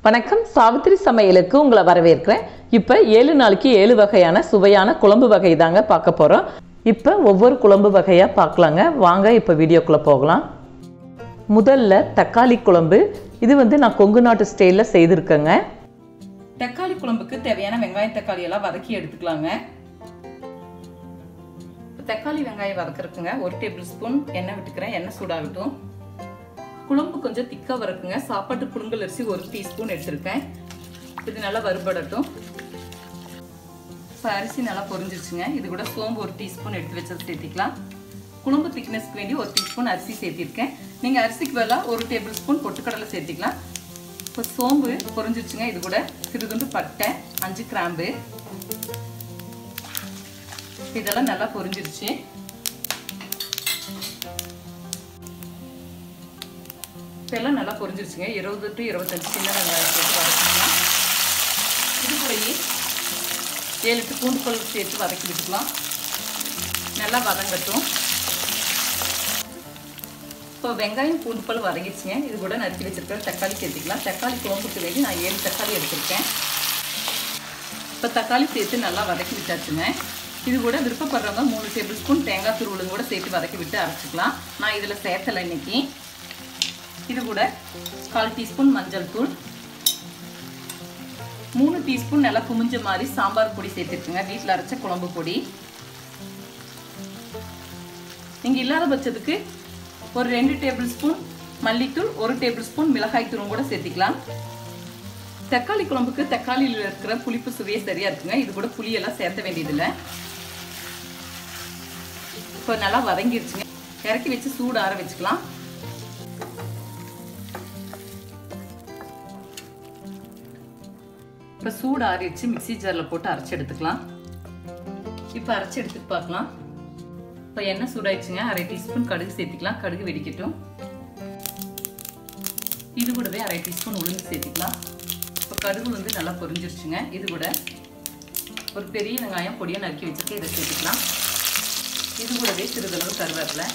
வணக்கம், சாவித்திரி சமையலுக்கு உங்களை வரவேற்கிறேன். இப்போ 7 நாளைக்கு 7 வகையான சுவையான குழம்பு வகை தாங்க பார்க்க போகிறோம். இப்போ ஒவ்வொரு குழம்பு வகையாக பார்க்கலாங்க. வாங்க இப்போ வீடியோக்குள்ளே போகலாம். முதல்ல தக்காளி குழம்பு. இது நான் கொங்கு நாட்டு ஸ்டைலில் செய்திருக்கேங்க. தக்காளி குழம்புக்கு தேவையான வெங்காயம் தக்காளி எல்லாம் வதக்கி எடுத்துக்கலாங்க. தக்காளி வெங்காயம் வதக்கிறதுக்குங்க 1 டேபிள் ஸ்பூன் எண்ணெய் விட்டுக்கிறேன். எண்ணெய் சூடாகட்டும். குழம்பு கொஞ்சம் திக்கா வறுக்குங்க. சாப்பாட்டு புழுங்கல் அரிசி 1 டீஸ்பூன் எடுத்திருக்கேன். இது நல்லா வறுபடட்டும். இப்போ அரிசி நல்லா பொரிஞ்சிருச்சுங்க. இது கூட சோம்பு 1 டீஸ்பூன் எடுத்து வச்சது சேர்த்திக்கலாம். குழம்பு திக்னஸ்க்கு வேண்டி 1 டீஸ்பூன் அரிசி சேர்த்திருக்கேன். நீங்கள் அரிசிக்கு பதிலாக 1 டேபிள் ஸ்பூன் பொட்டுக்கடலை சேர்த்திக்கலாம். இப்போ சோம்பு பொரிஞ்சிருச்சுங்க. இது கூட சிறுதுண்டு பட்டை, 5 கிராம்பு, இதெல்லாம் நல்லா பொரிஞ்சிருச்சு. இதெல்லாம் நல்லா பொரிஞ்சிருச்சுங்க. 20 to 25 சின்ன வெங்காயம் சேர்த்து வதக்கிக்கலாம். இது கூடயே 7 to பூண்டு பல் சேர்த்து வதக்கி விட்டுக்கலாம். நல்லா வதங்கட்டும். இப்போ வெங்காயம் பூண்டு பல் வதங்கிடுச்சுங்க. இது கூட நறுக்கி வச்சிருக்கிற தக்காளி சேர்த்துக்கலாம். தக்காளி குழம்புக்கு வேண்டி நான் 7 தக்காளி எடுத்திருக்கேன். இப்போ தக்காளி சேர்த்து நல்லா வதக்கி விட்டாச்சுங்க. இது கூட விருப்பப்படுறவங்க 3 டேபிள் ஸ்பூன் தேங்காய் துருவலும் கூட சேர்த்து வதக்கி விட்டு அரைச்சிக்கலாம். நான் இதில் சேர்த்தலை இன்னைக்கு. இது கூட 1/4 டீஸ்பூன் மஞ்சள் தூள், 3 டீஸ்பூன் நல்லா குமிஞ்ச மாதிரி சாம்பார் பொடி சேர்த்துருக்குங்க. வீட்டில் அரைச்ச குழம்பு பொடி. நீங்கள் இல்லாத பட்சத்துக்கு ஒரு 2 டேபிள் ஸ்பூன் மல்லித்தூள், 1 டேபிள் ஸ்பூன் மிளகாய் தூளும் கூட சேர்த்திக்கலாம். தக்காளி குழம்புக்கு தக்காளியில் இருக்கிற புளிப்பு சுவையே சரியா இருக்குங்க. இது கூட புளியெல்லாம் சேர்த்த வேண்டியதில்லை. இப்போ நல்லா வதங்கிடுச்சுங்க. இறக்கி வச்சு சூடு ஆற வச்சுக்கலாம். இப்போ சூடு ஆறிடுச்சு. மிக்சி ஜாரில் போட்டு அரைச்சி எடுத்துக்கலாம். இப்போ அரைச்சி எடுத்துட்டு பார்க்கலாம். இப்போ எண்ணெய் சூடாயிடுச்சுங்க. 1/2 டீஸ்பூன் கடுகு சேர்த்திக்கலாம். கடுகு வெடிக்கட்டும். இது கூடவே 1/2 டீஸ்பூன் உளுந்து சேர்த்திக்கலாம். இப்போ கடுகு நல்லா பொரிஞ்சிருச்சுங்க. இது கூட ஒரு பெரிய வெங்காயம் பொடியாக நறுக்கி வச்சுருக்கேன். இதை சேர்த்துக்கலாம். இது கூடவே சிறிதளவு கருவேப்பிலை.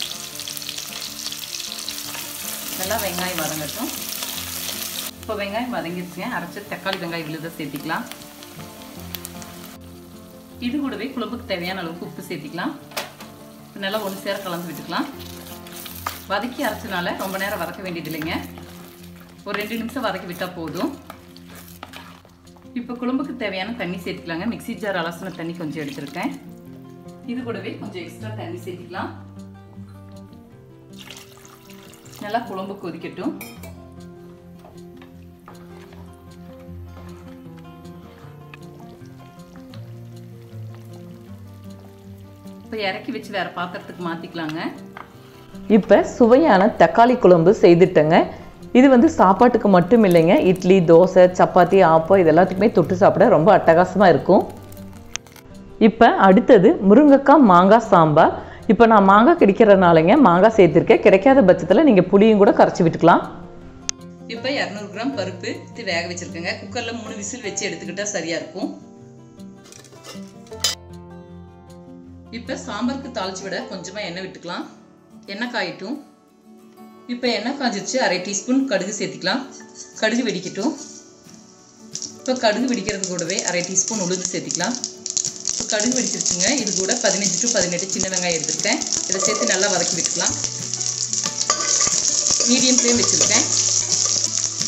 நல்லா வெங்காயம் வதங்கட்டும். இப்போ வெங்காயம் வதங்கிடுச்சுங்க. அரைச்ச தக்காளி வெங்காயம் விழுத சேர்த்திக்கலாம். இது கூடவே குழம்புக்கு தேவையான அளவுக்கு உப்பு சேர்த்திக்கலாம். நல்லா ஒன்று சேர கலந்து விட்டுக்கலாம். வதக்கி அரைச்சனால ரொம்ப நேரம் வதக்க வேண்டியது இல்லைங்க. ஒரு 2 நிமிஷம் வதக்கி விட்டால் போதும். இப்போ குழம்புக்கு தேவையான தண்ணி சேர்த்துக்கலாங்க. மிக்சி ஜார் அலசின தண்ணி கொஞ்சம் எடுத்துருக்கேன். இது கூடவே கொஞ்சம் எக்ஸ்ட்ரா தண்ணி சேர்த்துக்கலாம். நல்லா குழம்பு கொதிக்கட்டும். இப்போ இறக்கி வச்சு வேறு பாத்திரத்துக்கு மாற்றிக்கலாங்க. இப்போ சுவையான தக்காளி குழம்பு செய்துட்டேங்க. இது சாப்பாட்டுக்கு மட்டும் இல்லைங்க. இட்லி, தோசை, சப்பாத்தி, ஆப்பம் இது எல்லாத்துக்குமே தொட்டு சாப்பிட ரொம்ப அட்டகாசமாக இருக்கும். இப்போ அடுத்தது முருங்கைக்காய் மாங்காய் சாம்பார். இப்போ நான் மாங்காய் கிடைக்கிறதுனாலங்க மாங்காய் சேர்த்துருக்கேன். கிடைக்காத பட்சத்தில் நீங்கள் புளியும் கூட கரைச்சி விட்டுக்கலாம். இப்போ 200 கிராம் பருப்பு வேக வச்சுருக்கேங்க. குக்கரில் 3 விசில் வச்சு எடுத்துக்கிட்டால் சரியாக இருக்கும். இப்போ சாம்பாருக்கு தாளிச்சு விட கொஞ்சமாக எண்ணெய் விட்டுக்கலாம். எண்ணெய் காயட்டும். இப்போ எண்ணெய் காய்ச்சிருச்சு. 1/2 டீஸ்பூன் கடுகு சேர்த்திக்கலாம். கடுகு வெடிக்கட்டும். இப்போ கடுகு வெடிக்கிறது கூடவே 1/2 டீஸ்பூன் உளுந்து சேர்த்திக்கலாம். இப்போ கடுகு வெடிச்சிருச்சுங்க. இது கூட 15 to 18 சின்ன வெங்காயம் எடுத்துருக்கேன். இதை சேர்த்து நல்லா வதக்கி விட்டுக்கலாம். மீடியம் ஃப்ளேம் வச்சுருக்கேன்.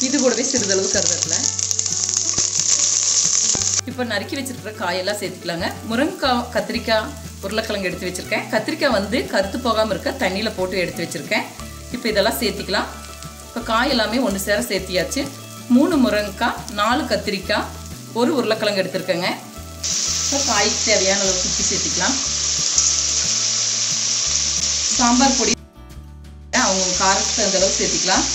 இது கூடவே சிறிதளவு கருவேப்பிலை. இப்போ நறுக்கி வச்சிருக்கிற காயெல்லாம் சேர்த்துக்கலாங்க. முருங்கைக்காய், கத்திரிக்காய், உருளைக்கிழங்கு எடுத்து வச்சுருக்கேன். கத்திரிக்காய் கருத்து போகாமல் இருக்க தண்ணியில் போட்டு எடுத்து வச்சுருக்கேன். இப்போ இதெல்லாம் சேர்த்திக்கலாம். இப்போ காய் எல்லாமே ஒன்று சேர சேர்த்தியாச்சு. 3 முருங்கைக்காய், 4 கத்திரிக்காய், 1 உருளைக்கிழங்கு எடுத்துருக்கேங்க. இப்போ காய்க்கு தேவையான அளவுக்கு உப்பு சேர்த்திக்கலாம். சாம்பார் பொடி அவங்க காரத்துக்கு தகுந்த அளவுக்கு சேர்த்திக்கலாம்.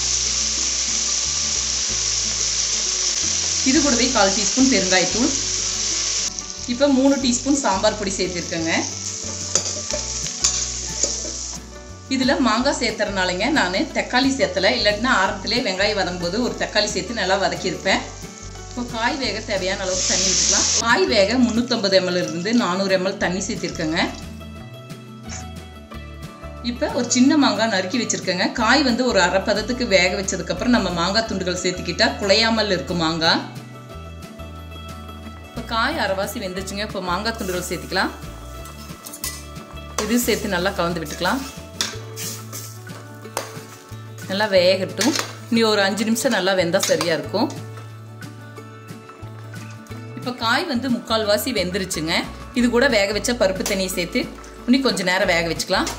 இது கூடவே 1/4 டீஸ்பூன் பெருங்காயத்தூள். இப்போ 3 டீஸ்பூன் சாம்பார் பொடி சேர்த்துருக்கேங்க. இதில் மாங்காய் சேர்த்துறதுனாலங்க நான் தக்காளி சேர்த்தலை. இல்லாட்டினா ஆரம்பத்திலே வெங்காயம் வதங்கும்போது ஒரு தக்காளி சேர்த்து நல்லா வதக்கியிருப்பேன். இப்போ காய் வேக தேவையான அளவுக்கு தண்ணி விட்டுக்கலாம். காய் வேக 350 ml இருந்து 400 ml தண்ணி சேர்த்திருக்கேங்க. இப்போ ஒரு சின்ன மாங்காய் நறுக்கி வச்சுருக்கேங்க. காய் வந்து ஒரு அரை பதத்துக்கு வேக வச்சதுக்கப்புறம் நம்ம மாங்காய் துண்டுகள் சேர்த்துக்கிட்டா குலையாமல் இருக்கும் மாங்காய். இப்போ காய் அரைவாசி வெந்துச்சுங்க. இப்போ மாங்காய் துண்டுகள் சேர்த்துக்கலாம். இது சேர்த்து நல்லா கலந்து விட்டுக்கலாம். நல்லா வேகட்டும். இனி ஒரு 5 நிமிஷம் நல்லா வெந்தால் சரியாக இருக்கும். இப்போ காய் வந்து 3/4 வாசி வெந்துருச்சுங்க. இது கூட வேக வச்ச பருப்பு தண்ணியை சேர்த்து இன்னும் கொஞ்சம் நேரம் வேக வச்சுக்கலாம்.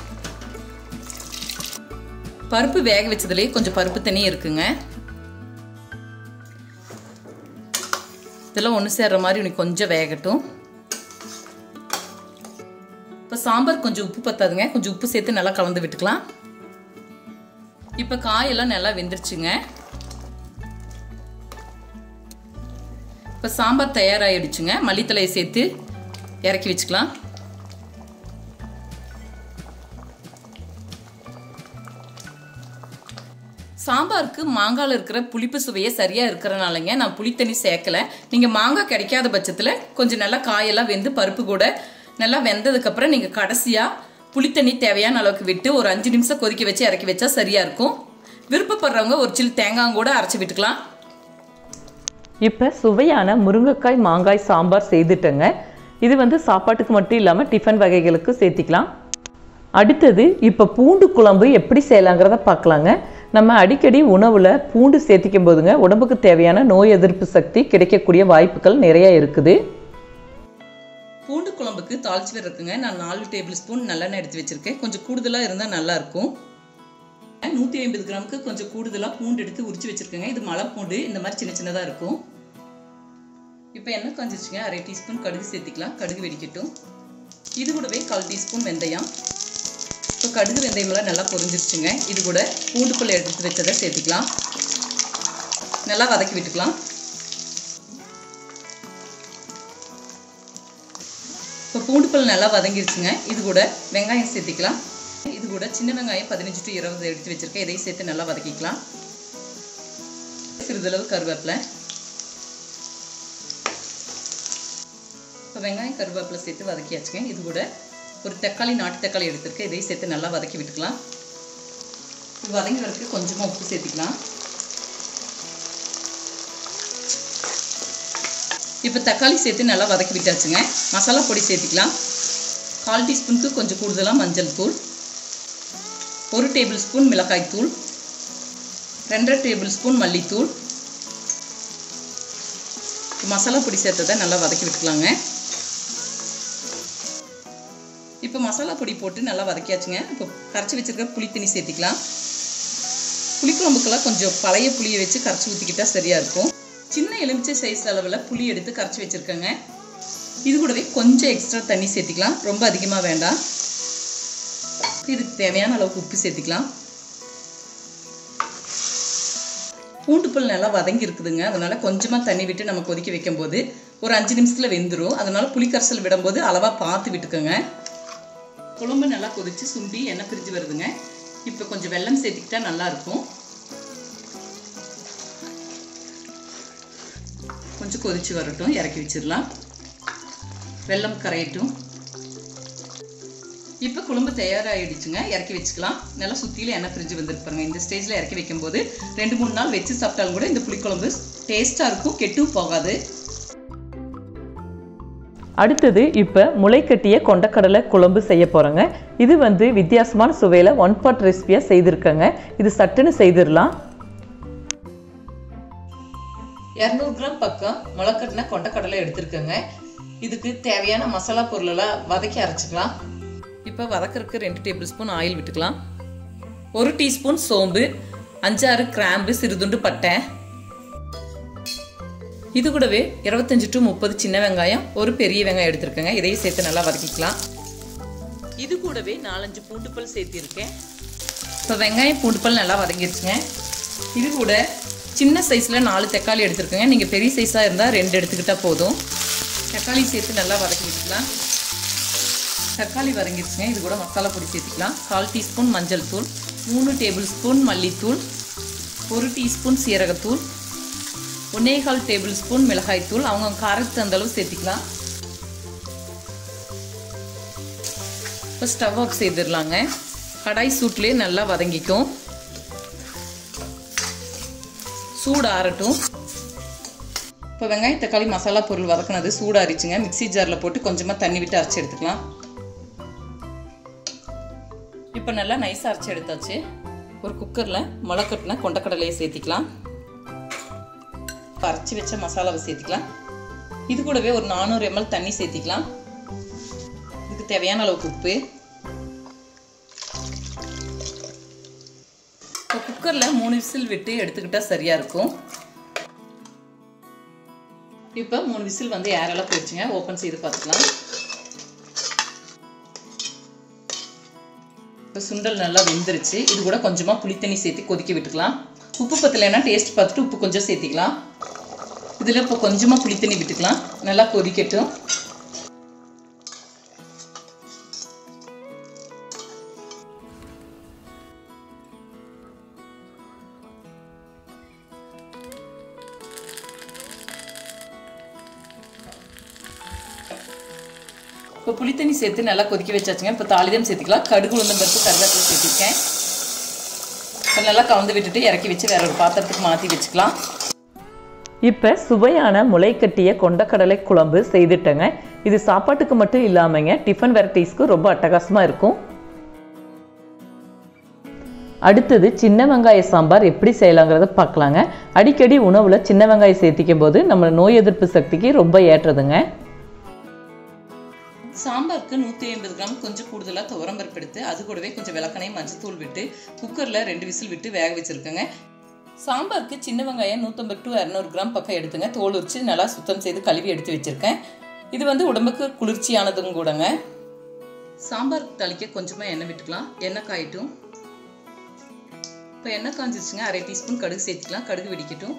பருப்பு வேக வச்சதுலேயே கொஞ்சம் பருப்பு தண்ணி இருக்குங்க. இதெல்லாம் ஒன்று சேர்ற மாதிரி இன்னும் கொஞ்சம் வேகட்டும். இப்போ சாம்பார் கொஞ்சம் உப்பு பத்தாதுங்க. கொஞ்சம் உப்பு சேர்த்து நல்லா கலந்து விட்டுக்கலாம். இப்போ காயெல்லாம் நல்லா வெந்துருச்சுங்க. இப்போ சாம்பார் தயாராகிடுச்சுங்க. மல்லித்தலையை சேர்த்து இறக்கி வச்சுக்கலாம். சாம்பாருக்கு மாங்காயில் இருக்கிற புளிப்பு சுவையே சரியாக இருக்கிறனாலங்க நான் புளித்தண்ணி சேர்க்கலை. நீங்கள் மாங்காய் கிடைக்காத பட்சத்தில் கொஞ்சம் நல்லா காயெல்லாம் வெந்து பருப்பு கூட நல்லா வெந்ததுக்கப்புறம் நீங்கள் கடைசியாக புளித்தண்ணி தேவையான அளவுக்கு விட்டு ஒரு 5 நிமிஷம் கொதிக்க வச்சு இறக்கி வச்சா சரியாக இருக்கும். விருப்பப்படுறவங்க ஒரு சில்லு தேங்காய் கூட அரைச்சி விட்டுக்கலாம். இப்போ சுவையான முருங்கைக்காய் மாங்காய் சாம்பார் செய்துட்டேங்க. இது வந்து சாப்பாட்டுக்கு மட்டும் இல்லாமல் டிஃபன் வகைகளுக்கு சேர்த்திக்கலாம். அடுத்தது இப்போ பூண்டு குழம்பு எப்படி செய்யலாங்கிறத பார்க்கலாங்க. நம்ம அடிக்கடி உணவில் பூண்டு சேர்த்திக்கும் போதுங்க உடம்புக்கு தேவையான நோய் எதிர்ப்பு சக்தி கிடைக்கக்கூடிய வாய்ப்புகள் நிறைய இருக்குது. பூண்டு குழம்புக்கு தாளிச்சு இருக்குங்க. நான் 4 டேபிள் ஸ்பூன் நல்லெண்ணெய் எடுத்து வச்சிருக்கேன். கொஞ்சம் கூடுதலாக இருந்தால் நல்லா இருக்கும். 150 கிராமுக்கு கொஞ்சம் கூடுதலாக பூண்டு எடுத்து உரிச்சு வச்சிருக்கேங்க. இது மலை பூண்டு, இந்த மாதிரி சின்ன சின்னதாக இருக்கும். இப்போ எண்ணெய் காஞ்சிருச்சுங்க. அரை டீஸ்பூன் கடுகு சேர்த்திக்கலாம். கடுகு வெடிக்கட்டும். இது கூடவே 1/4 டீஸ்பூன் வெந்தயம். இப்போ கடுகு வெந்தயமெல்லாம் நல்லா பொரிஞ்சிருச்சுங்க. இது கூட பூண்டு பல் எடுத்து வச்சதை சேர்த்திக்கலாம். நல்லா வதக்கி விட்டுக்கலாம். இப்போ பூண்டு பல் நல்லா வதங்கிருச்சுங்க. இது கூட வெங்காயம் சேர்த்திக்கலாம். இது கூட சின்ன வெங்காயம் 15 to 20 எடுத்து வச்சிருக்கேன். இதையும் சேர்த்து நல்லா வதக்கிக்கலாம். சிறிதளவு கருவேப்பிலை. இப்போ வெங்காயம் கருவேப்பிலை சேர்த்து வதக்கியாச்சுங்க. இது கூட ஒரு தக்காளி, நாட்டு தக்காளி எடுத்துருக்கேன். இதையும் சேர்த்து நல்லா வதக்கி விட்டுக்கலாம். இது வதங்கி வரதுக்கு கொஞ்சமாக உப்பு சேர்த்திக்கலாம். இப்போ தக்காளி சேர்த்து நல்லா வதக்கி விட்டாச்சுங்க. மசாலா பொடி சேர்த்திக்கலாம். 1/4 டீஸ்பூனுக்கு கொஞ்சம் கூடுதலாக மஞ்சள் தூள், 1 டேபிள் ஸ்பூன் மிளகாய் தூள், 2 டேபிள் ஸ்பூன் மல்லித்தூள். மசாலா பொடி சேர்த்ததை நல்லா வதக்கி விட்டுக்கலாங்க. இப்போ மசாலா பொடி போட்டு நல்லா வதக்கியாச்சுங்க. இப்போ கரைச்சி வச்சிருக்க புளி தண்ணி சேர்த்திக்கலாம். புளிக்குழம்புக்கெல்லாம் கொஞ்சம் பழைய புளியை வச்சு கரைச்சி ஊற்றிக்கிட்டா சரியாக இருக்கும். சின்ன எலுமிச்சை சைஸ் அளவில் புளி எடுத்து கரைச்சி வச்சுருக்கேங்க. இது கூடவே கொஞ்சம் எக்ஸ்ட்ரா தண்ணி சேர்த்திக்கலாம். ரொம்ப அதிகமாக வேண்டாம். இதுக்கு தேவையான அளவுக்கு உப்பு சேர்த்திக்கலாம். பூண்டு பல் நல்லா வதங்கி இருக்குதுங்க. அதனால் கொஞ்சமாக தண்ணி விட்டு நம்ம கொதிக்க வைக்கும்போது ஒரு 5 நிமிஷத்தில் வெந்துடும். அதனால் புளிக்கரைசல் விடும்போது அளவாக பார்த்து விட்டுக்கோங்க. குழம்பு நல்லா கொதித்து சுண்டி எண்ணெய் பிரிஞ்சு வருதுங்க. இப்போ கொஞ்சம் வெல்லம் சேர்த்துக்கிட்டா நல்லாயிருக்கும். கொஞ்சம் கொதிச்சு வரட்டும். இறக்கி வச்சிடலாம். வெல்லம் கரையட்டும். இப்போ குழம்பு தயாராகிடுச்சுங்க. இறக்கி வச்சுக்கலாம். நல்லா சுற்றியில் எண்ணெய் பிரிஞ்சு வந்துருப்பாருங்க. இந்த ஸ்டேஜில் இறக்கி வைக்கும்போது 2-3 நாள் வச்சு சாப்பிட்டாலும் கூட இந்த புளிக்குழம்பு டேஸ்ட்டாக இருக்கும், கெட்டும் போகாது. அடுத்தது இப்போ முளைக்கட்டிய கொண்டக்கடலை குழம்பு செய்ய போகிறேங்க. இது வந்து வித்தியாசமான சுவையில் 1 pot ரெசிபியாக செய்திருக்கேங்க. இது சட்டுன்னு செய்திடலாம். 200 கிராம் பக்கம் முளைக்கட்டின கொண்டக்கடலை எடுத்துருக்கேங்க. இதுக்கு தேவையான மசாலா பொருளெல்லாம் வதக்கி அரைச்சிக்கலாம். இப்போ வதக்கிறதுக்கு 2 டேபிள் ஸ்பூன் ஆயில் விட்டுக்கலாம். 1 டீஸ்பூன் சோம்பு, 5-6 கிராம்பு, சிறுதுண்டு பட்டை. இது கூடவே 25 to 30 சின்ன வெங்காயம், ஒரு பெரிய வெங்காயம் எடுத்துருக்கேங்க. இதையும் சேர்த்து நல்லா வதக்கிக்கலாம். இது கூடவே 4-5 பூண்டு பல் சேர்த்திருக்கேன். இப்போ வெங்காயம் பூண்டு பல் நல்லா வதங்கிடுச்சுங்க. இது கூட சின்ன சைஸில் 4 தக்காளி எடுத்துருக்கேங்க. நீங்கள் பெரிய சைஸாக இருந்தால் 2 எடுத்துக்கிட்டால் போதும். தக்காளி சேர்த்து நல்லா வதக்கி விட்டுக்கலாம். தக்காளி வதங்கிடுச்சுங்க. இது கூட மசாலா பொடி சேர்த்துக்கலாம். 1/4 டீஸ்பூன் மஞ்சள் தூள், 3 டேபிள் ஸ்பூன் மல்லித்தூள், 1 டீஸ்பூன் சீரகத்தூள், 1/4 டேபிள் ஸ்பூன் மிளகாய் தூள். அவங்க காரத்துக்கு அந்த அளவு சேர்த்திக்கலாம். இப்போ ஸ்டவ் ஆஃப் செய்திடலாங்க. கடாய் சூட்லேயே நல்லா வதங்கிக்கும். சூடு ஆறட்டும். இப்போ வெங்காயம் தக்காளி மசாலா பொருள் வதக்கினது சூடாரிச்சுங்க. மிக்சி ஜாரில் போட்டு கொஞ்சமாக தண்ணி விட்டு அரைச்சி எடுத்துக்கலாம். இப்போ நல்லா நைஸாக அரைச்சி எடுத்தாச்சு. ஒரு குக்கரில் முளைக்கட்டின கொண்டக்கடலையை சேர்த்திக்கலாம். அரைச்சி வச்ச மசாலாவை சேர்த்திக்கலாம். இது கூடவே ஒரு 400 ml தண்ணி சேர்த்திக்கலாம். இதுக்கு தேவையான அளவுக்கு உப்பு. இப்போ குக்கரில் 3 விசில் விட்டு எடுத்துக்கிட்டால் சரியாக இருக்கும். இப்போ 3 விசில் வந்து ஏரெல்லாம் போயிடுச்சுங்க. ஓப்பன் செய்து பார்த்துக்கலாம். இப்போ சுண்டல் நல்லா வெந்துருச்சு. இது கூட கொஞ்சமாக புளித்தண்ணி சேர்த்து கொதிக்க விட்டுக்கலாம். உப்பு பத்தலைன்னா டேஸ்ட் பார்த்துட்டு உப்பு கொஞ்சம் சேர்த்திக்கலாம். இதில் இப்போ கொஞ்சமாக புளித்தண்ணி விட்டுக்கலாம். நல்லா கொதிக்கட்டும். இப்போ புளித்தண்ணி சேர்த்து நல்லா கொதிக்க வச்சாச்சுங்க. இப்போ தாளிதம் சேர்த்துக்கலாம். கடுகு உளுந்தம் பருப்பு கருவேப்பிலை சேர்த்திருக்கேன். இப்போ நல்லா கலந்து விட்டுட்டு இறக்கி வச்சு வேற ஒரு பாத்திரத்துக்கு மாற்றி வச்சுக்கலாம். இப்போ சுவையான முளைக்கட்டிய கொண்டக்கடலை குழம்பு செய்துட்டேங்க. இது சாப்பாட்டுக்கு மட்டும் இல்லாமங்க டிஃபன் வெரைட்டிஸ்க்கு ரொம்ப அட்டகாசமாக இருக்கும். அடுத்தது சின்ன வெங்காய சாம்பார் எப்படி செய்யலாங்கிறத பார்க்கலாங்க. அடிக்கடி உணவில் சின்ன வெங்காயம் சேர்த்திக்கும் போது நம்ம நோய் எதிர்ப்பு சக்திக்கு ரொம்ப ஏற்றதுங்க. சாம்பாருக்கு 150 கிராம் கொஞ்சம் கூடுதலாக துவரம்பருப்பு எடுத்து அது கூடவே கொஞ்சம் விளக்கெண்ணெய் மஞ்சத்தூள் விட்டு குக்கரில் 2 விசில் விட்டு வேக வச்சுருக்கேங்க. சாம்பாருக்கு சின்ன வெங்காயம் 150 to 200 கிராம் பக்கம் எடுத்துங்க. தோல் உரிச்சு நல்லா சுத்தம் செய்து கழுவி எடுத்து வச்சுருக்கேன். இது வந்து உடம்புக்கு குளிர்ச்சியானதும் கூடங்க. சாம்பாருக்கு தாளிக்க கொஞ்சமாக எண்ணெய் விட்டுக்கலாம். எண்ணெய் காயட்டும். இப்போ எண்ணெய் காஞ்சிருச்சுங்க. 1/2 டீஸ்பூன் கடுகு சேர்த்துக்கலாம். கடுகு வெடிக்கட்டும்.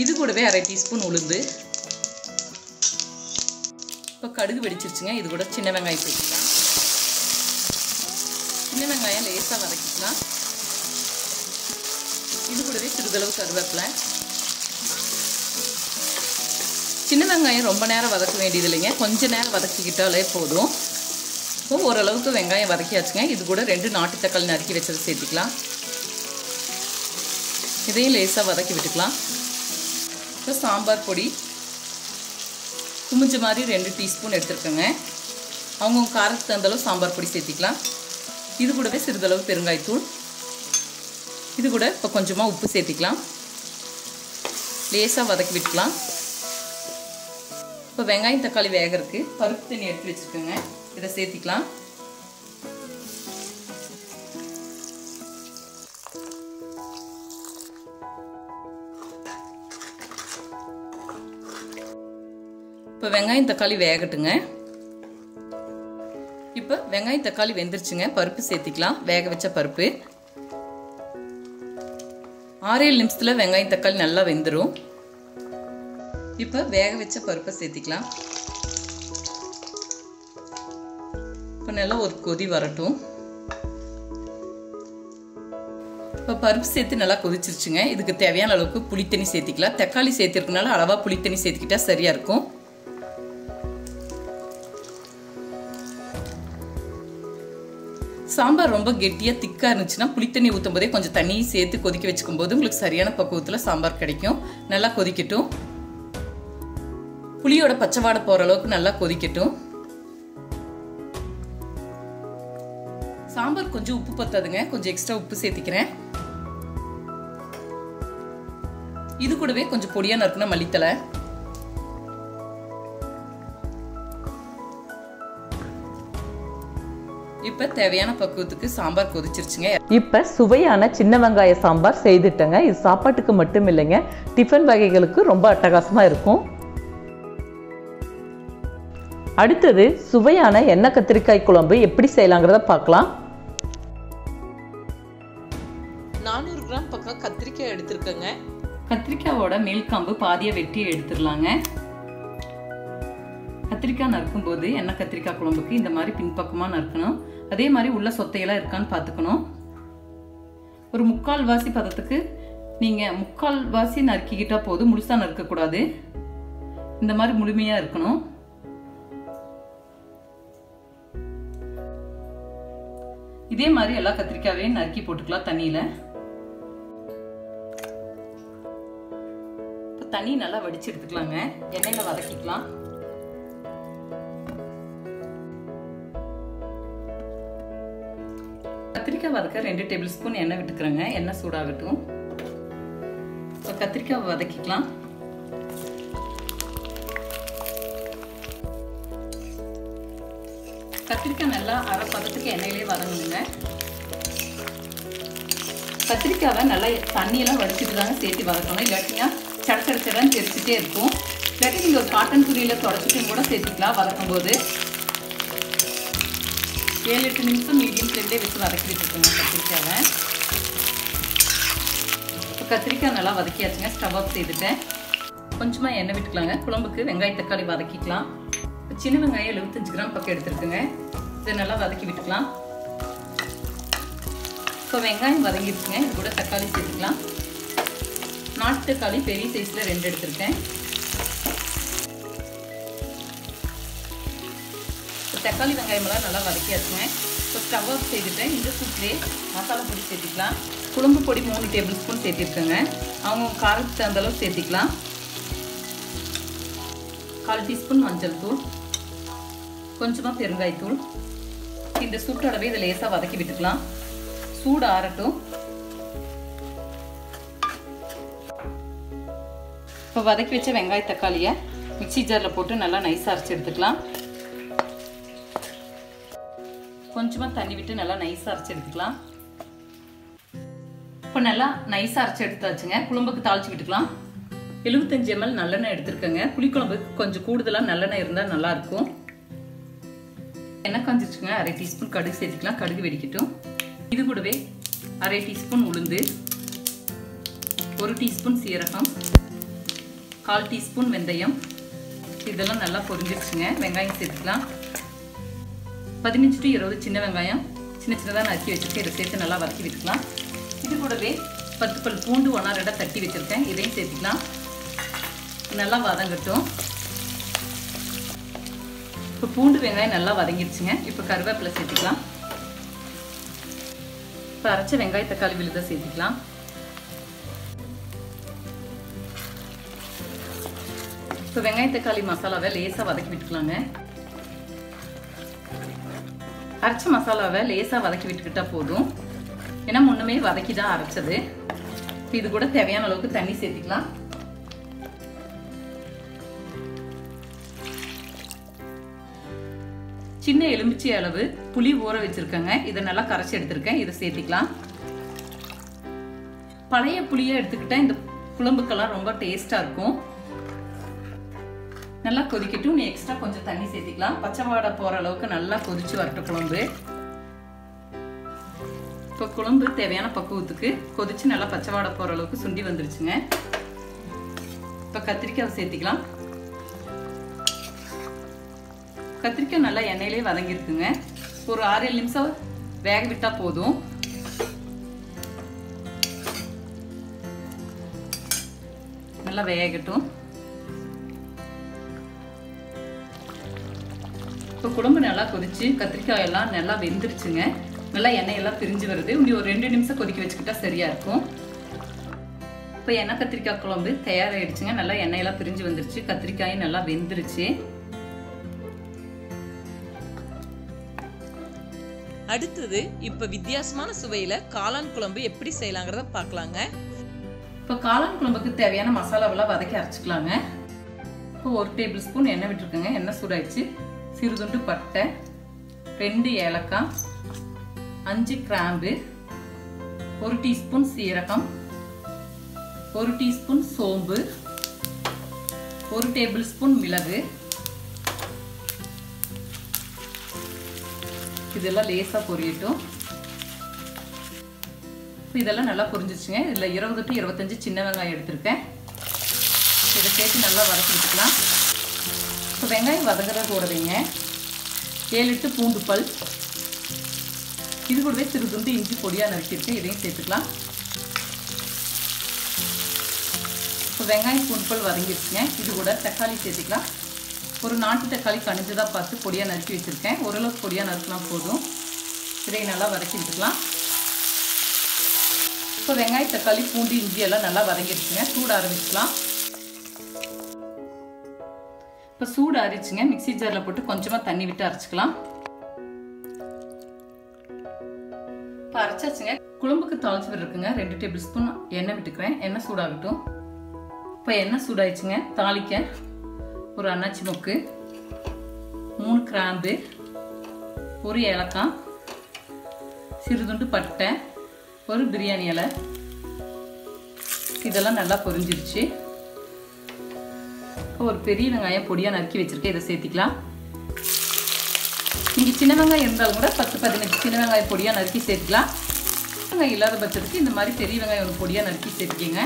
இது கூடவே 1/2 டீஸ்பூன் உளுந்து. இப்போ கடுகு வெடிச்சிருச்சுங்க. இது கூட சின்ன வெங்காயம் சேர்த்துக்கலாம். சின்ன வெங்காயம் லேசாக வதக்கிக்கலாம். இது கூடவே சிறிதளவு கருவேப்பிலை. சின்ன வெங்காயம் ரொம்ப நேரம் வதக்க வேண்டியது இல்லைங்க. கொஞ்ச நேரம் வதக்கிக்கிட்டாலே போதும். இப்போ ஓரளவுக்கு வெங்காயம் வதக்கியாச்சுங்க. இது கூட 2 நாட்டு தக்காளி நறுக்கி வச்சதை சேர்த்துக்கலாம். இதையும் லேசாக வதக்கி விட்டுக்கலாம். இப்போ சாம்பார் பொடி குமிஞ்ச மாதிரி 2 டீஸ்பூன் எடுத்துருக்கேங்க. அவங்கவுங்க காரத்துக்கு தகுந்தளவு சாம்பார் பொடி சேர்த்திக்கலாம். இது கூடவே சிறிதளவு பெருங்காயத்தூள். இது கூட இப்போ கொஞ்சமாக உப்பு சேர்த்திக்கலாம். லேசாக வதக்கி விட்டுக்கலாம். இப்போ வெங்காயம் தக்காளி வேகிறதுக்கு பருப்பு தண்ணி எடுத்து வச்சுருக்கோங்க. இதை சேர்த்திக்கலாம். இப்போ வெங்காயம் தக்காளி வேகட்டுங்க. இப்போ வெங்காயம் தக்காளி வெந்துருச்சுங்க. பருப்பு சேர்த்திக்கலாம். வேக வச்ச பருப்பு 6-7 நிமிஷத்தில் வெங்காயம் தக்காளி நல்லா வெந்துடும். இப்போ வேக வச்ச பருப்பை சேர்த்திக்கலாம். இப்போ நல்லா ஒரு கொதி வரட்டும். இப்போ பருப்பு சேர்த்து நல்லா கொதிச்சிருச்சுங்க. இதுக்கு தேவையான அளவுக்கு புளித்தண்ணி சேர்த்திக்கலாம். தக்காளி சேர்த்திருக்கனால அளவாக புளித்தண்ணி சேர்த்துக்கிட்டா சரியாக இருக்கும். சாம்பார் ரொம்ப கெட்டியாக திக்காக இருந்துச்சுன்னா புளித்தண்ணி ஊற்றும் போதே கொஞ்சம் தண்ணி சேர்த்து கொதிக்க வச்சுக்கும் போது உங்களுக்கு சரியான பக்குவத்தில் சாம்பார் கிடைக்கும். நல்லா கொதிக்கட்டும். புளியோட பச்சை வாடை போகிற அளவுக்கு நல்லா கொதிக்கட்டும். சாம்பார் கொஞ்சம் உப்பு பத்தாதுங்க. கொஞ்சம் எக்ஸ்ட்ரா உப்பு சேர்த்திக்கிறேன். இது கூடவே கொஞ்சம் பொடியாக நறுக்குன மல்லித்தலை. இப்போ தேவையான பக்குவத்துக்கு சாம்பார் கொதிச்சிருச்சுங்க. இப்போ சுவையான சின்ன வெங்காய சாம்பார் செய்துட்டேங்க. இது சாப்பாட்டுக்கு மட்டும் இல்லைங்க டிஃபன் வகைகளுக்கு ரொம்ப அட்டகாசமாக இருக்கும். அடுத்தது சுவையான எண்ணெய் கத்திரிக்காய் குழம்பு எப்படி செய்யலாங்கிறத பார்க்கலாம். 400 கிராம் பக்கம் கத்திரிக்காய் எடுத்துருக்கேங்க. கத்திரிக்காயோட மேல் காம்பு பாதியை வெட்டி எடுத்துடலாங்க. கத்திரிக்காய் நறுக்கும் போது எண்ணெய் கத்திரிக்காய் குழம்புக்கு இந்த மாதிரி பின்பக்கமாக நறுக்கணும். அதே மாதிரி உள்ள சொத்தையெல்லாம் இருக்கான்னு பார்த்துக்கணும். ஒரு 3/4 வாசி பதத்துக்கு நீங்கள் 3/4 வாசி நறுக்கிக்கிட்டால் போதும். முழுசாக நறுக்கக்கூடாது. இந்த மாதிரி முழுமையாக இருக்கணும். இதே மாதிரி எல்லா கத்திரிக்காயையும் நறுக்கி போட்டுக்கலாம் தண்ணியில. தண்ணி நல்லா வடிச்சு எடுத்துக்கலாங்க. எண்ணெயில வதக்கிக்கலாம். கத்திரிக்காய் வதக்க 2 டேபிள் ஸ்பூன் எண்ணெய் விட்டுக்கிறேங்க. எண்ணெய் சூடாகட்டும். கத்திரிக்காய் வதக்கிக்கலாம். கத்திரிக்காய் நல்லா அரை பதத்துக்கு எண்ணெயிலே வதங்கணுங்க. கத்திரிக்காவை நல்லா தண்ணியெல்லாம் வடிச்சிட்டு தாங்க சேர்த்து வதக்கணும். இல்லாட்டினா சடச்சடச்சடன்னு தெரிச்சுட்டே இருக்கும். இல்லாட்டி நீங்கள் ஒரு காட்டன் துணியில் தொடச்சிட்டும் கூட சேர்த்துக்கலாம். வதக்கும் போது 7-8 நிமிஷம் மீடியம் ஃப்ளேம்லேயே வச்சு வதக்கி விட்டுருக்கோங்க கத்திரிக்காவை. இப்போ கத்திரிக்காய் நல்லா வதக்கியாச்சுங்க. Stove off செய்துட்டேன். கொஞ்சமாக எண்ணெய் விட்டுக்கலாங்க. குழம்புக்கு வெங்காயம் தக்காளி வதக்கிக்கலாம். சின்ன வெங்காயம் 75 கிராம் பக்கம் எடுத்துருக்குங்க. இதை நல்லா வதக்கி விட்டுக்கலாம். இப்போ வெங்காயம் வதங்கிடுச்சுங்க. இது கூட தக்காளி சேர்த்துக்கலாம். நாட்டு தக்காளி பெரிய சைஸில் 2 எடுத்துருக்கேன். தக்காளி வெங்காயமெல்லாம் நல்லா வதக்கியாச்சுங்க. இப்போ ஸ்டவ் ஆஃப் செய்துட்டேன். இந்த சூப்லேயே மசாலா பொடி சேர்த்துக்கலாம். குழம்பு பொடி 3 டேபிள் ஸ்பூன் சேர்த்திருக்கேங்க. அவங்க காரத்துக்கு தகுந்த அளவு சேர்த்திக்கலாம். 1/4 டீஸ்பூன் மஞ்சள் தூள், கொஞ்சமாக பெருங்காயத்தூள். இந்த சூட்டோடவே இதை லேசாக வதக்கி விட்டுக்கலாம். சூடு ஆறட்டும். இப்போ வதக்கி வச்ச வெங்காய தக்காளியை மிக்சி ஜாரில் போட்டு நல்லா நைஸாக அரைச்சி எடுத்துக்கலாம். கொஞ்சமாக தண்ணி விட்டு நல்லா நைஸாக அரைச்சி எடுத்துக்கலாம். இப்போ நல்லா நைஸாக அரைச்சி எடுத்தாச்சுங்க. குழம்புக்கு தாளிச்சு விட்டுக்கலாம். 75 ml நல்லெண்ணெய் எடுத்துருக்கேங்க. புளிக்குழம்புக்கு கொஞ்சம் கூடுதலாக நல்லெண்ணெய் இருந்தால் நல்லாயிருக்கும். எண்ணெய் காஞ்சிச்சுங்க. 1/2 டீஸ்பூன் கடுகு சேர்த்துக்கலாம். கடுகு வெடிக்கட்டும். இது கூடவே 1/2 டீஸ்பூன் உளுந்து, 1 டீஸ்பூன் சீரகம், 1/4 டீஸ்பூன் வெந்தயம். இதெல்லாம் நல்லா பொரிஞ்சிருச்சுங்க. வெங்காயம் சேர்த்துக்கலாம். 15 to 20 சின்ன வெங்காயம் சின்ன சின்னதாக நறுக்கி வச்சுருக்கேன். இதை சேர்த்து நல்லா வதக்கி விட்டுக்கலாம். இது கூடவே 10 பல் பூண்டு 1/2 தட்டி வச்சுருக்கேன். இதையும் சேர்த்துக்கலாம். நல்லா வதங்கட்டும். இப்போ பூண்டு வெங்காயம் நல்லா வதங்கிடுச்சுங்க. இப்போ கருவேப்பிலை சேர்த்துக்கலாம். இப்போ அரைச்ச வெங்காய தக்காளி விழுதை சேர்த்துக்கலாம். இப்போ வெங்காய தக்காளி மசாலாவை லேசாக வதக்கி விட்டுக்கலாங்க. அரைச்ச மசாலாவை லேசாக வதக்கி விட்டுக்கிட்டா போதும். ஏன்னா முன்னமே வதக்கி தான் அரைச்சது. இது கூட தேவையான அளவுக்கு தண்ணி சேர்த்துக்கலாம். சின்ன எலுமிச்சை அளவு புளி ஊற வச்சிருக்கேங்க. இதை நல்லா கரைச்சி எடுத்திருக்கேன். இதை சேர்த்துக்கலாம். பழைய புளியை எடுத்துக்கிட்டா இந்த குழம்புக்கெல்லாம் ரொம்ப டேஸ்டா இருக்கும். நல்லா கொதிக்கட்டும். நீ எக்ஸ்ட்ரா கொஞ்சம் தண்ணி சேர்த்துக்கலாம். பச்சை வாடை போற அளவுக்கு நல்லா கொதிச்சு வரட்டும் குழம்பு. இப்போ குழம்பு தேவையான பக்குவத்துக்கு கொதிச்சு நல்லா பச்சை வாடை போற அளவுக்கு சுண்டி வந்துருச்சுங்க. இப்போ கத்திரிக்காய் சேர்த்துக்கலாம். கத்திரிக்காய் நல்லா எண்ணெயிலே வதங்கிருக்குங்க. ஒரு 6-7 நிமிஷம் வேக விட்டா போதும். நல்லா வேகட்டும். இப்போ குழம்பு நல்லா கொதிச்சு கத்திரிக்காய் எல்லாம் நல்லா வெந்துருச்சுங்க. நல்லா எண்ணெயெல்லாம் பிரிஞ்சு வருது. இன்னும் ஒரு 2 நிமிஷம் கொதிக்க வச்சுக்கிட்டா சரியா இருக்கும். இப்போ எண்ணெய் கத்திரிக்காய் குழம்பு தயாராகிடுச்சுங்க. நல்லா எண்ணெயெல்லாம் பிரிஞ்சு வந்துருச்சு. கத்திரிக்காயும் நல்லா வெந்துருச்சு. அடுத்தது இப்போ வித்தியாசமான சுவையில காளான் குழம்பு எப்படி செய்யலாங்கிறத பார்க்கலாங்க. இப்போ காளான் குழம்புக்கு தேவையான மசாலாவெல்லாம் வதக்கி அரைச்சிக்கலாங்க. இப்போ 1 டேபிள் ஸ்பூன் எண்ணெய் விட்டுருக்கேங்க. எண்ணெய் சூடாயிடுச்சு. சிறுதுண்டு பட்டை, 2 ஏலக்காய், 5 கிராம்பு, 1 டீஸ்பூன் சீரகம், 1 டீஸ்பூன் சோம்பு, 1 டேபிள் ஸ்பூன் மிளகு. இதெல்லாம் லேசாக பொரியட்டும். இதெல்லாம் நல்லா பொரிஞ்சிச்சுங்க. இதில் 20 to 25 சின்ன வெங்காயம் எடுத்திருக்கேன். இதை சேர்த்து நல்லா வதக்கி விட்டுக்கலாம். இப்போ வெங்காயம் வதங்குறத கூடவேங்க 7-8 பூண்டு பல், இது கூடவே சிறுதுண்டு இஞ்சி பொடியாக நறுக்கியிருக்கேன். இதையும் சேர்த்துக்கலாம். இப்போ வெங்காயம் பூண்டு பல் வதங்கிடுச்சுங்க. இது கூட தக்காளி சேர்த்துக்கலாம். ஒரு நாட்டு தக்காளி கனிஞ்சதாக பார்த்து பொடியாக நறுக்கி வச்சுருக்கேன். ஓரளவுக்கு பொடியாக நறுக்கலாம் போதும். இதை நல்லா வதக்கி விட்டுக்கலாம். இப்போ வெங்காயம், தக்காளி, பூண்டு, இஞ்சி எல்லாம் நல்லா வதங்கிடுச்சுங்க. சூடு ஆரம்பிச்சுக்கலாம். இப்போ சூடு ஆறிச்சுங்க. மிக்ஸி ஜாரில் போட்டு கொஞ்சமாக தண்ணி விட்டு அரைச்சிக்கலாம். இப்போ அரைச்சாச்சுங்க. குழம்புக்கு தாளிச்சு விட்டுருக்குங்க. 2 டேபிள் ஸ்பூன் எண்ணெய் விட்டுக்கிறேன். எண்ணெய் சூடாகட்டும். இப்போ எண்ணெய் சூடாயிடுச்சுங்க. தாளிக்க ஒரு அன்னாச்சி மொக்கு, 3 கிராம்பு, 1 ஏலக்காய், சிறுதுண்டு பட்டை, ஒரு பிரியாணி இலை, இதெல்லாம் நல்லா பொரிஞ்சிருச்சு. ஒரு பெரிய வெங்காயம் பொடியாக நறுக்கி வச்சிருக்கேன். இதை சேர்த்திக்கலாம். நீங்கள் சின்ன வெங்காயம் இருந்தாலும் கூட 10-15 சின்ன வெங்காயம் பொடியாக நறுக்கி சேர்த்துக்கலாம். வெங்காயம் இல்லாத பட்சத்துக்கு இந்த மாதிரி பெரிய வெங்காயம் ஒரு பொடியாக நறுக்கி சேர்த்துக்கிங்க.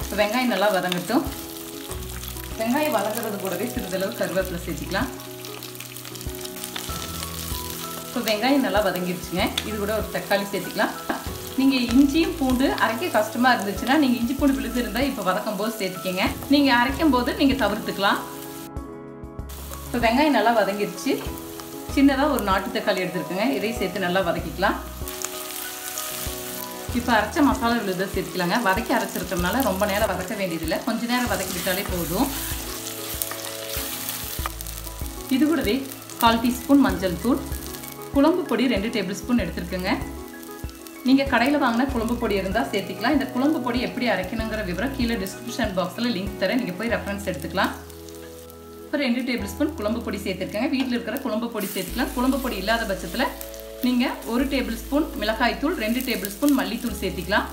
இப்போ வெங்காயம் நல்லா வதங்கட்டும். வெங்காயம் வதங்குறது கூடவே சிறிதளவு கருவேப்பிலை சேர்த்துக்கலாம். இப்போ வெங்காயம் நல்லா வதங்கிடுச்சுங்க. இது கூட ஒரு தக்காளி சேர்த்துக்கலாம். நீங்கள் இஞ்சியும் பூண்டு அரைக்க கஷ்டமாக இருந்துச்சுன்னா நீங்கள் இஞ்சி பூண்டு விழுது இருந்தால் இப்போ வதக்கும் போது சேர்த்துக்கிங்க. நீங்கள் அரைக்கும் போது நீங்கள் தவிர்த்துக்கலாம். இப்போ வெங்காயம் நல்லா வதங்கிடுச்சு. சின்னதாக ஒரு நாட்டு தக்காளி எடுத்துருக்குங்க. இதையும் சேர்த்து நல்லா வதக்கிக்கலாம். இப்போ அரைச்ச மசாலா விழுதை சேர்த்துக்கலாங்க. வதக்கி அரைச்சிருக்கிறதுனால ரொம்ப நேரம் வதக்க வேண்டியதில்லை. கொஞ்ச நேரம் வதக்கி விட்டாலே போதும். இது கூடவே 1/4 டீஸ்பூன் மஞ்சள் தூள், குழம்பு பொடி 2 டேபிள் ஸ்பூன் எடுத்துருக்குங்க. நீங்கள் கடையில் வாங்கின குழம்பு பொடி இருந்தால் சேர்த்திக்கலாம். இந்த குழம்பு பொடி எப்படி அரைக்கணுங்கிற விவரம் கீழே டிஸ்கிரிப்ஷன் பாக்ஸில் லிங்க் தரேன். நீங்கள் போய் ரெஃபரன்ஸ் எடுத்துக்கலாம். இப்போ 2 டேபிள் ஸ்பூன் குழம்பு பொடி சேர்த்துருக்கேங்க. வீட்டில் இருக்கிற குழம்பு பொடி சேர்த்துக்கலாம். குழம்பு பொடி இல்லாத பட்சத்தில் நீங்கள் 1 டேபிள் ஸ்பூன் மிளகாய்த்தூள், 2 டேபிள் ஸ்பூன் மல்லித்தூள் சேர்த்திக்கலாம்.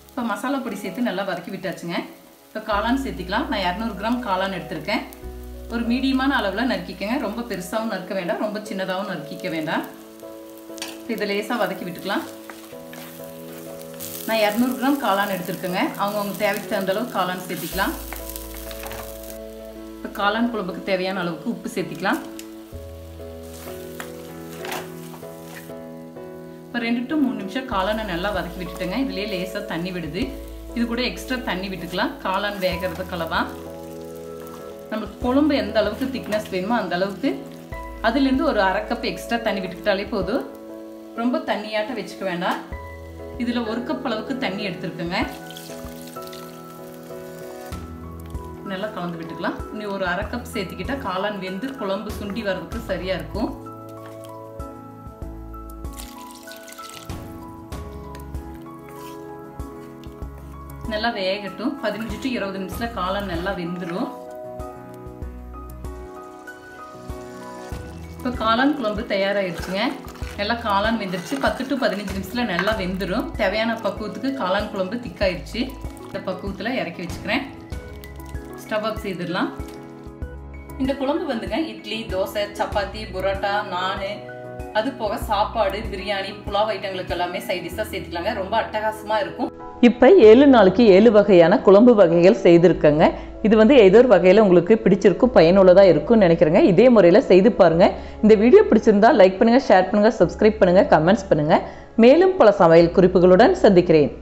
இப்போ மசாலா பொடி சேர்த்து நல்லா வதக்கி விட்டாச்சுங்க. இப்போ காளான் சேர்த்திக்கலாம். நான் 200 கிராம் காளான் எடுத்திருக்கேன். ஒரு மீடியமான அளவில் நறுக்கிக்கங்க. ரொம்ப பெருசாகவும் நறுக்க வேண்டாம், ரொம்ப சின்னதாகவும் நறுக்கிக்க வேண்டாம். இதை லேசாக வதக்கி விட்டுக்கலாம். நான் 200 கிராம் காளான் எடுத்துருக்கேங்க. அவங்கவுங்க தேவைக்கு தகுந்த அளவு காளான் சேர்த்திக்கலாம். இப்போ காளான் குழம்புக்கு தேவையான அளவுக்கு உப்பு சேர்த்திக்கலாம். இப்போ 2 to 3 நிமிஷம் காளானை நல்லா வதக்கி விட்டுட்டேங்க. இதுலேயே லேசாக தண்ணி விடுது. இது கூட எக்ஸ்ட்ரா தண்ணி விட்டுக்கலாம். காளான் வேகிறதுக்கெல்லாம் நம்மளுக்கு குழம்பு எந்த அளவுக்கு திக்னஸ் வேணுமோ அந்த அளவுக்கு அதுலேருந்து ஒரு 1/2 கப் எக்ஸ்ட்ரா தண்ணி விட்டுக்கிட்டாலே போதும். ரொம்ப தண்ணியாட்ட வச்சுக்க வேண்டாம். இதில் 1 கப் அளவுக்கு தண்ணி எடுத்துருக்குங்க. நல்லா கலந்து விட்டுக்கலாம். இன்னும் ஒரு 1/2 கப் சேர்த்துக்கிட்டா காளான் வெந்து குழம்பு சுண்டி வர்றதுக்கு சரியா இருக்கும். நல்லா வேகட்டும். 15 to 20 நிமிஷத்துல காளான் நல்லா வெந்துடும். இப்போ காளான் குழம்பு தயாராகிடுச்சுங்க. நல்லா காளான் வெந்துருச்சு. 10 to 15 நிமிஷத்தில் நல்லா வெந்துடும். தேவையான பக்குவத்துக்கு காளான் குழம்பு திக்காயிடுச்சு. இந்த பக்குவத்தில் இறக்கி வச்சுக்கிறேன். ஸ்டவ் ஆஃப் செய்திடலாம். இந்த குழம்பு வந்துங்க இட்லி, தோசை, சப்பாத்தி, புரோட்டா, நான், அது போக சாப்பாடு, பிரியாணி, புலாவ் ஐட்டங்களுக்கு எல்லாமே சைட் டிஷ்ஷாக சேர்த்துக்கலாங்க. ரொம்ப அட்டகாசமாக இருக்கும். இப்போ 7 நாளுக்கு 7 வகையான குழம்பு வகைகள் செய்திருக்கேங்க. இது வந்து ஏதோ ஒரு வகையில் உங்களுக்கு பிடிச்சிருக்கும், பயனுள்ளதாக இருக்கும்னு நினைக்கிறேங்க. இதே முறையில் செய்து பாருங்கள். இந்த வீடியோ பிடிச்சிருந்தா லைக் பண்ணுங்கள், ஷேர் பண்ணுங்கள், சப்ஸ்கிரைப் பண்ணுங்கள், கமெண்ட்ஸ் பண்ணுங்கள். மேலும் பல சமையல் குறிப்புகளுடன் சந்திக்கிறேன்.